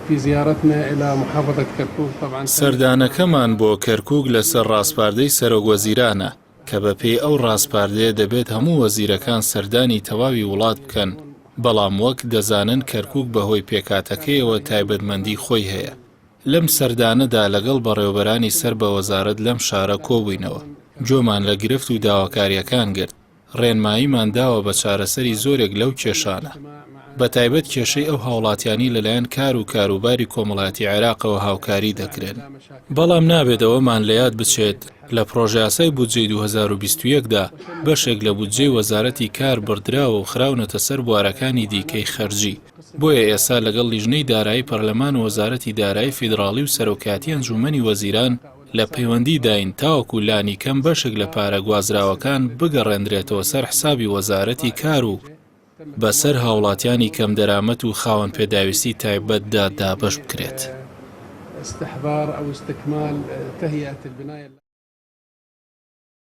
في زيارتنا إلى محافظة كركوك طبعا سەردانەکەمان بۆ کەرکووک لەسەر ڕاستپاردەی سەرۆکوەزیرانە کە بەپێی ئەو ڕاستپاردەیە دەبێت هەموو وەزیرەکان سەردانی تەواوی وڵات بکەن، بەڵام وەک دەزانن کەرکووک بەهۆی پێکاتەکەیەوە تایبەتمەندی خۆی هەیە. لەم سەردانەدا لەگەڵ بەڕێوەبەرانی سەر بە وەزارەت لەم شارە کۆبووینەوە، جۆمان لە گرفت و داواکاریەکان گرت، ڕێنماییمان داوە بە چارەسەری زۆرێک لەو کێشانە، بە تایبەت کێشەی ئەو هاوڵاتیانی لەلایەن کار و کاروباری کۆمەڵایەتی عێراقەوە هاوکاری دەکرێن. بەڵام نابێت ئەوەمان لە یاد بچێت لە پرۆژە یاسای بودجەی 2021دا بەشێک لە بودجەی وەزارەتی کار بڕدراوە و خراونەتە سەر بوارەکانی دیکەی خەرجی. بۆیە ئێستا لەگەڵ لیژنەی دارایی پەرلەمان و وەزارەتی دارایی فیدراڵی و سەرۆکاتی ئەنجومەنی وەزیران لە پەیوەندی داین تاوەکو لانی کەم بەشێک لە پارە گوازراوەکان بگەڕێنرێتەوە سەر حسابی وەزارەتی کار و بەسەر هاوڵاتیانی کەم دەرامەت و خاوەن پێداویستی تایبەتدا دابەش بکرێت. استحضار أو استكمال تهيئة البناية